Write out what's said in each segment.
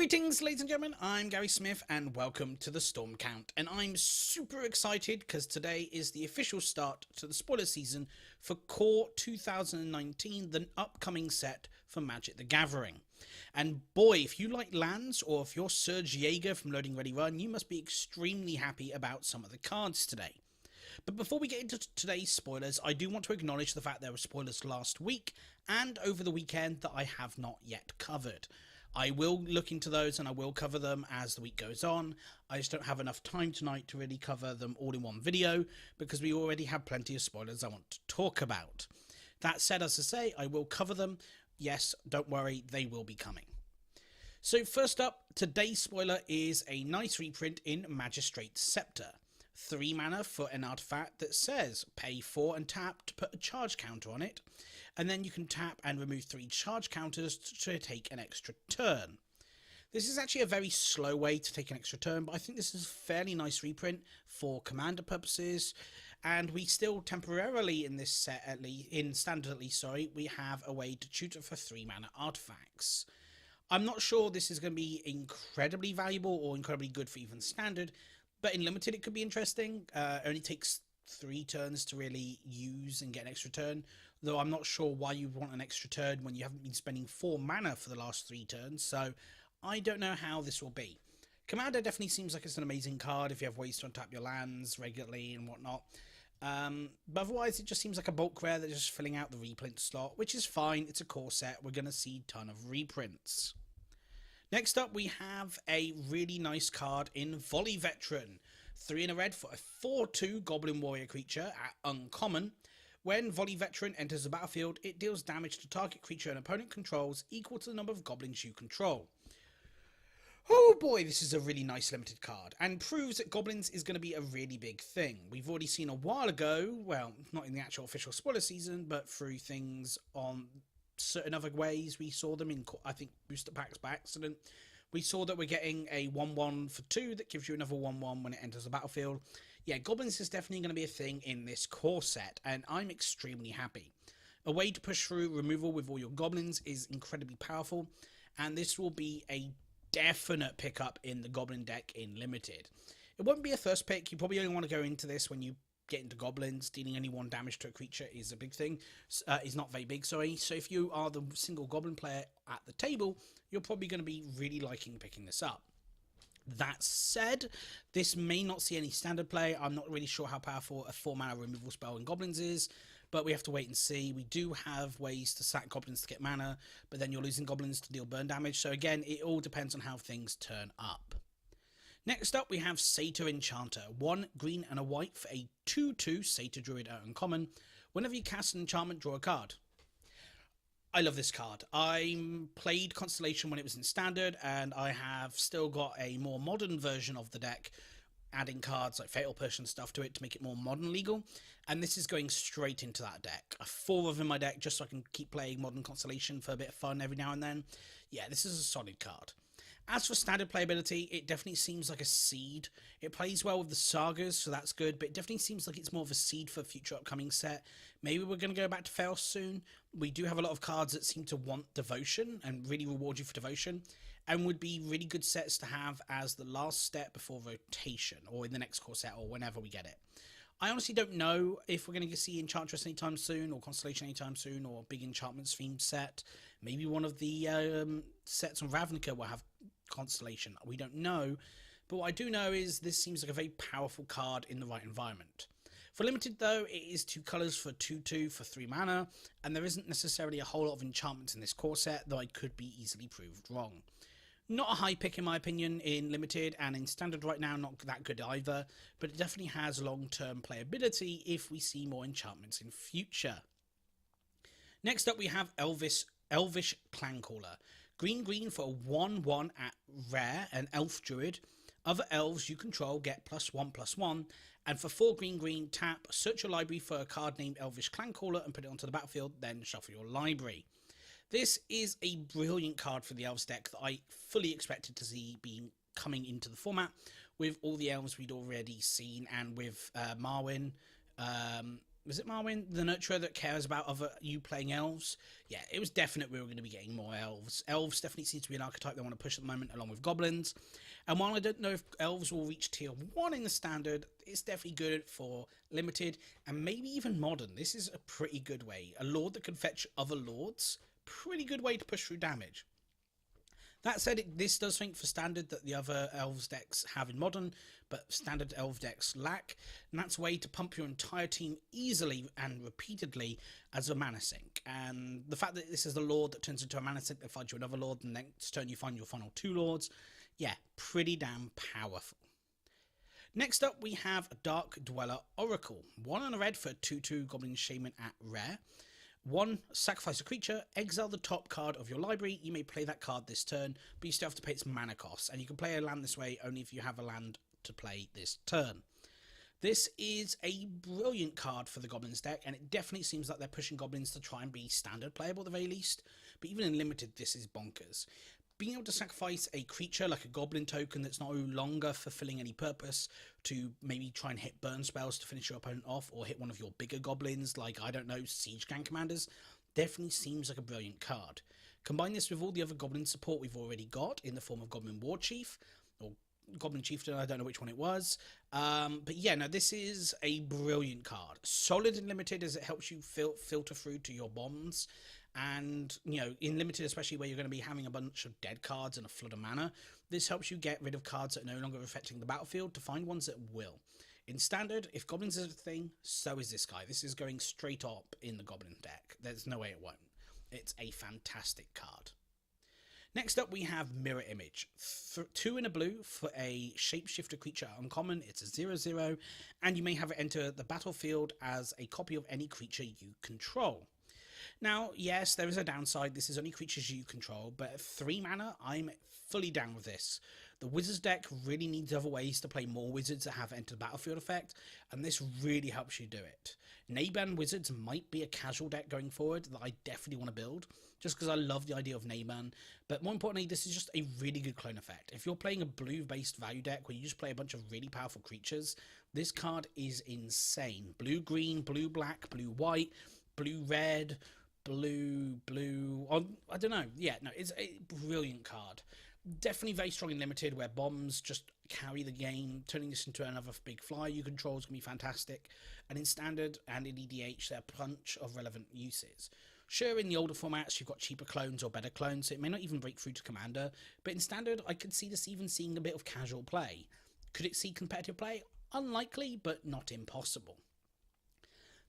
Greetings, ladies and gentlemen, I'm Gary Smith and welcome to the Storm Count, and I'm super excited because today is the official start to the spoiler season for Core 2019, the upcoming set for Magic the Gathering. And boy, if you like lands or if you're Serge Jaeger from Loading Ready Run, you must be extremely happy about some of the cards today. But before we get into today's spoilers, I do want to acknowledge the fact there were spoilers last week and over the weekend that I have not yet covered. I will look into those and I will cover them as the week goes on. I just don't have enough time tonight to really cover them all in one video because we already have plenty of spoilers I want to talk about. That said, as I say, I will cover them. Yes, don't worry, they will be coming. So first up, today's spoiler is a nice reprint in Magistrate Scepter. 3 mana for an artifact that says pay 4 and tap to put a charge counter on it, and then you can tap and remove 3 charge counters to take an extra turn. This is actually a very slow way to take an extra turn, but I think this is a fairly nice reprint for commander purposes, and we still temporarily in this set, at least in standard at least, we have a way to tutor for 3 mana artifacts. I'm not sure this is going to be incredibly valuable or incredibly good for even standard, but in limited it could be interesting. It only takes 3 turns to really use and get an extra turn, though I'm not sure why you want an extra turn when you haven't been spending 4 mana for the last 3 turns, so I don't know how this will be. Commander definitely seems like it's an amazing card if you have ways to untap your lands regularly and whatnot. But otherwise it just seems like a bulk rare that's just filling out the reprint slot, which is fine. It's a core set. We're going to see a ton of reprints. Next up, we have a really nice card in Volley Veteran. 3 in a red for a 4/2 Goblin Warrior creature at Uncommon. When Volley Veteran enters the battlefield, it deals damage to target creature an opponent controls equal to the number of goblins you control. Oh boy, this is a really nice limited card, and proves that goblins is going to be a really big thing. We've already seen a while ago, well, not in the actual official spoiler season, but through things on certain other ways we saw them in, I think, booster packs by accident. We saw that we're getting a 1/1 for 2 that gives you another 1/1 when it enters the battlefield. Yeah, goblins is definitely going to be a thing in this core set, and I'm extremely happy. A way to push through removal with all your goblins is incredibly powerful, and this will be a definite pickup in the goblin deck in limited. It won't be a first pick. You probably only want to go into this when you get into goblins. Dealing only 1 damage to a creature is a big thing, is not very big, sorry. So if you are the single goblin player at the table, you're probably going to be really liking picking this up. That said, this may not see any standard play. I'm not really sure how powerful a 4 mana removal spell in goblins is, but we have to wait and see. We do have ways to sack goblins to get mana, but then you're losing goblins to deal burn damage. So again, it all depends on how things turn up. Next up, we have Satyr Enchanter. 1 green and a white for a 2/2 Satyr Druid at Uncommon. Whenever you cast an enchantment, draw a card. I love this card. I played Constellation when it was in Standard, and I have still got a more modern version of the deck, adding cards like Fatal Push and stuff to it to make it more modern legal, and this is going straight into that deck. 4 of them in my deck just so I can keep playing Modern Constellation for a bit of fun every now and then. Yeah, this is a solid card. As for standard playability, it definitely seems like a seed. It plays well with the sagas, so that's good, but it definitely seems like it's more of a seed for a future upcoming set. Maybe we're going to go back to Fail soon. We do have a lot of cards that seem to want devotion and really reward you for devotion, and would be really good sets to have as the last step before rotation, or in the next core set, or whenever we get it. I honestly don't know if we're going to see Enchantress anytime soon, or Constellation anytime soon, or a big Enchantments themed set. Maybe one of the sets on Ravnica will have Constellation. We don't know, but what I do know is this seems like a very powerful card in the right environment. For limited though, it is 2 colours for 2/2 for 3 mana, and there isn't necessarily a whole lot of enchantments in this core set, though I could be easily proved wrong. Not a high pick in my opinion in limited, and in standard right now not that good either, but it definitely has long-term playability if we see more enchantments in future. Next up we have Elvish Clancaller. Green for a 1/1 at rare, an elf druid. Other elves you control get +1/+1, and for 4 green, tap, search your library for a card named Elvish Clancaller and put it onto the battlefield, then shuffle your library. This is a brilliant card for the elves deck that I fully expected to see being coming into the format with all the elves we'd already seen, and with Marwyn, Was it Marwyn, the nurturer that cares about other you playing elves? Yeah, it was definite we were going to be getting more elves. Elves definitely seems to be an archetype they want to push at the moment, along with goblins. And while I don't know if elves will reach tier 1 in the standard, it's definitely good for limited and maybe even modern. This is a pretty good way. A lord that can fetch other lords, pretty good way to push through damage. That said, this does think for standard that the other elves decks have in modern, but standard elf decks lack, and that's a way to pump your entire team easily and repeatedly as a mana sink. And the fact that this is the lord that turns into a mana sink that finds you another lord, and next turn you find your final 2 lords, yeah, pretty damn powerful. Next up, we have Dark Dweller Oracle. 1 and a red for a 2/2 Goblin Shaman at rare. 1, sacrifice a creature, exile the top card of your library. You may play that card this turn, but you still have to pay its mana cost. And you can play a land this way only if you have a land to play this turn. This is a brilliant card for the Goblins deck, and it definitely seems like they're pushing Goblins to try and be standard playable at the very least. But even in limited, this is bonkers. Being able to sacrifice a creature like a goblin token that's no longer fulfilling any purpose to maybe try and hit burn spells to finish your opponent off, or hit one of your bigger goblins like, I don't know, Siege Gang Commanders, definitely seems like a brilliant card. Combine this with all the other goblin support we've already got in the form of Goblin War Chief, or Goblin Chieftain, I don't know which one it was. But yeah, no, this is a brilliant card. Solid and limited as it helps you filter through to your bombs. And, you know, in limited, especially where you're going to be having a bunch of dead cards and a flood of mana, this helps you get rid of cards that are no longer affecting the battlefield to find ones that will. In standard, if goblins is a thing, so is this guy. This is going straight up in the goblin deck. There's no way it won't. It's a fantastic card. Next up, we have Mirror Image. 2 in a blue for a shapeshifter creature uncommon. It's a 0/0, and you may have it enter the battlefield as a copy of any creature you control. Now, yes, there is a downside. This is only creatures you control, but at 3 mana, I'm fully down with this. The Wizards deck really needs other ways to play more Wizards that have enter the battlefield effect, and this really helps you do it. Nayban Wizards might be a casual deck going forward that I definitely want to build, just because I love the idea of Nayban, but more importantly, this is just a really good clone effect. If you're playing a blue-based value deck where you just play a bunch of really powerful creatures, this card is insane. Blue-green, blue-black, blue-white, blue-red, blue, I don't know. Yeah, no, it's a brilliant card. Definitely very strong in limited, where bombs just carry the game. Turning this into another big flyer you control is going to be fantastic. And in standard and in EDH, there are a bunch of relevant uses. Sure, in the older formats, you've got cheaper clones or better clones, so it may not even break through to Commander. But in standard, I could see this even seeing a bit of casual play. Could it see competitive play? Unlikely, but not impossible.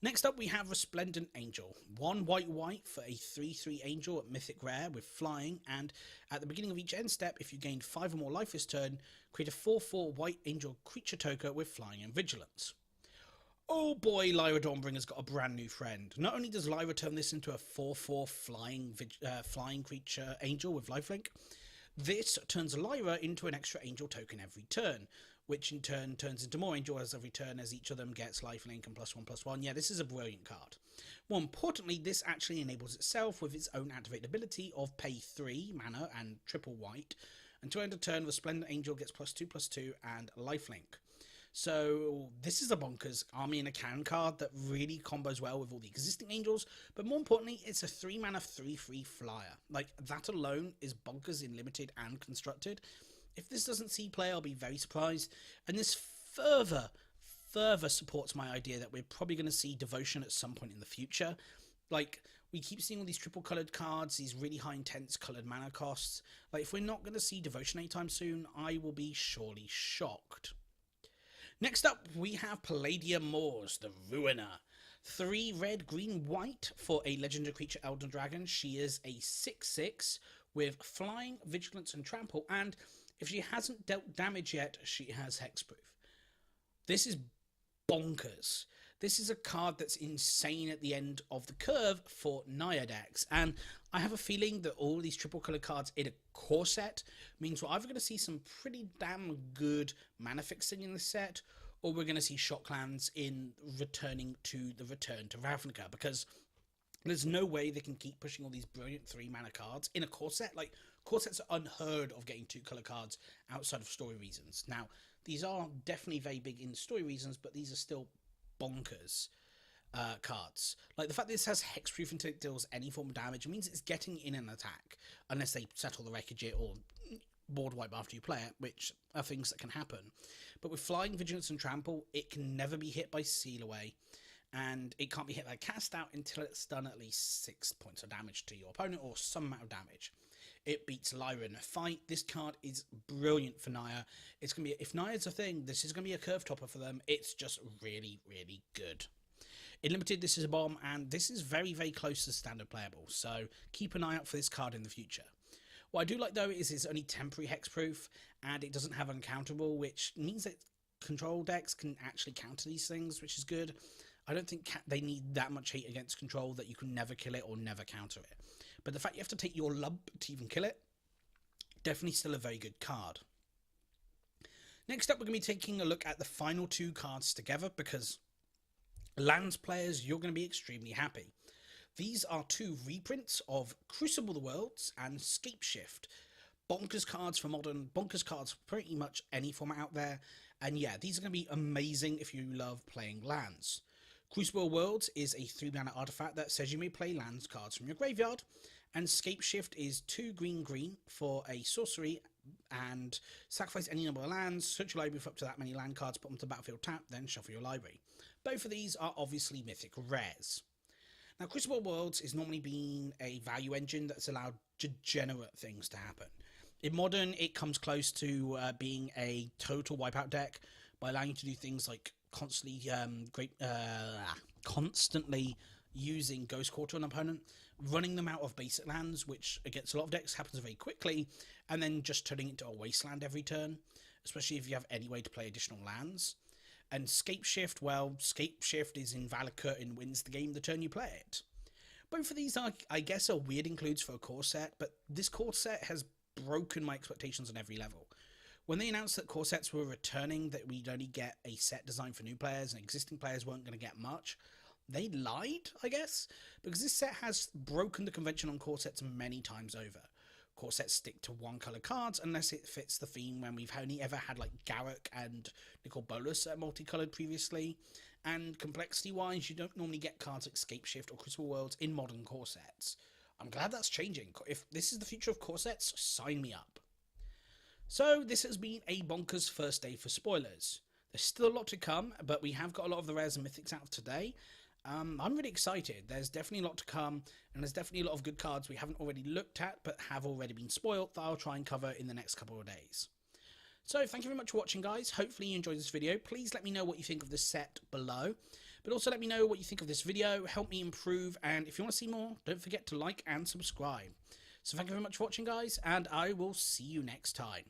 Next up, we have Resplendent Angel. 1 white for a 3/3 angel at Mythic Rare with flying, and at the beginning of each end step, if you gained 5 or more life this turn, create a 4/4 white angel creature token with flying and vigilance. Oh boy, Lyra Dawnbringer's got a brand new friend. Not only does Lyra turn this into a 4/4 flying creature angel with lifelink, this turns Lyra into an extra angel token every turn, which in turn turns into more angels every turn as each of them gets lifelink and +1/+1. Yeah, this is a brilliant card. More importantly, this actually enables itself with its own activate ability of pay 3 mana and triple white, and to end a turn, Resplendent Angel gets +2/+2 and lifelink. So this is a bonkers army in a can card that really combos well with all the existing angels, but more importantly, it's a 3 mana 3/3 flyer. Like, that alone is bonkers in limited and constructed. If this doesn't see play, I'll be very surprised. And this further supports my idea that we're probably going to see Devotion at some point in the future. Like, we keep seeing all these triple coloured cards, these really high intense coloured mana costs. Like, if we're not going to see Devotion anytime soon, I will be surely shocked. Next up, we have palladia-mors, the Ruiner. 3 red, green, white for a legendary creature Elden Dragon. She is a 6/6 with flying, vigilance, and trample, and if she hasn't dealt damage yet, she has hexproof. This is bonkers. This is a card that's insane at the end of the curve for Naya decks, and I have a feeling that all these triple colour cards in a core set means we're either going to see some pretty damn good mana fixing in this set, or we're going to see Shocklands in returning to the Return to Ravnica, because there's no way they can keep pushing all these brilliant 3 mana cards in a core set. Like, core sets are unheard of getting 2 colour cards outside of story reasons. Now, these are definitely very big in story reasons, but these are still bonkers. cards. Like the fact that this has hexproof until it deals any form of damage means it's getting in an attack, unless they settle the wreckage it or board wipe after you play it, which are things that can happen. But with Flying, Vigilance and Trample, it can never be hit by Seal Away, and it can't be hit by Cast Out until it's done at least 6 points of damage to your opponent, or some amount of damage. It beats Lyra in a fight. This card is brilliant for Naya. It's going to be, if Naya's a thing, this is going to be a curve topper for them. It's just really, really good. In Limited, this is a bomb, and this is very, very close to standard playable, so keep an eye out for this card in the future. What I do like, though, is it's only temporary hexproof, and it doesn't have uncounterable, which means that control decks can actually counter these things, which is good. I don't think they need that much hate against control that you can never kill it or never counter it. But the fact you have to take your lump to even kill it, definitely still a very good card. Next up, we're going to be taking a look at the final 2 cards together, because lands players, you're going to be extremely happy. These are 2 reprints of Crucible of the Worlds and Scapeshift. Bonkers cards for Modern, bonkers cards for pretty much any format out there. And yeah, these are going to be amazing if you love playing lands. Crucible of Worlds is a 3-mana artifact that says you may play lands cards from your graveyard. And Scapeshift is 2 green for a sorcery, and sacrifice any number of lands, search your library for up to that many land cards, put them to battlefield tap, then shuffle your library. Both of these are obviously mythic rares. Now, Crucible of Worlds is normally been a value engine that's allowed degenerate things to happen. In Modern, it comes close to being a total wipeout deck by allowing you to do things like constantly using Ghost Quarter on an opponent, running them out of basic lands, which against a lot of decks happens very quickly, and then just turning it into a wasteland every turn, especially if you have any way to play additional lands. And Scapeshift, well, Scapeshift is invalid and wins the game the turn you play it. Both of these are, I guess, are weird includes for a core set, but this core set has broken my expectations on every level. When they announced that core sets were returning, that we'd only get a set designed for new players and existing players weren't going to get much, they lied, I guess, because this set has broken the convention on core sets many times over. Core sets stick to one colour cards unless it fits the theme, when we've only ever had like Garruk and Nicol Bolas multicoloured previously. And complexity wise, you don't normally get cards like Scapeshift or Crucible Worlds in modern core sets. I'm glad that's changing. If this is the future of core sets, sign me up. So this has been a bonkers first day for spoilers. There's still a lot to come, but we have got a lot of the rares and mythics out today. I'm really excited. There's definitely a lot to come, and there's definitely a lot of good cards we haven't already looked at, but have already been spoiled, that I'll try and cover in the next couple of days. So thank you very much for watching, guys. Hopefully you enjoyed this video. Please let me know what you think of this set below, but also let me know what you think of this video. Help me improve, and if you want to see more, don't forget to like and subscribe. So thank you very much for watching, guys, and I will see you next time.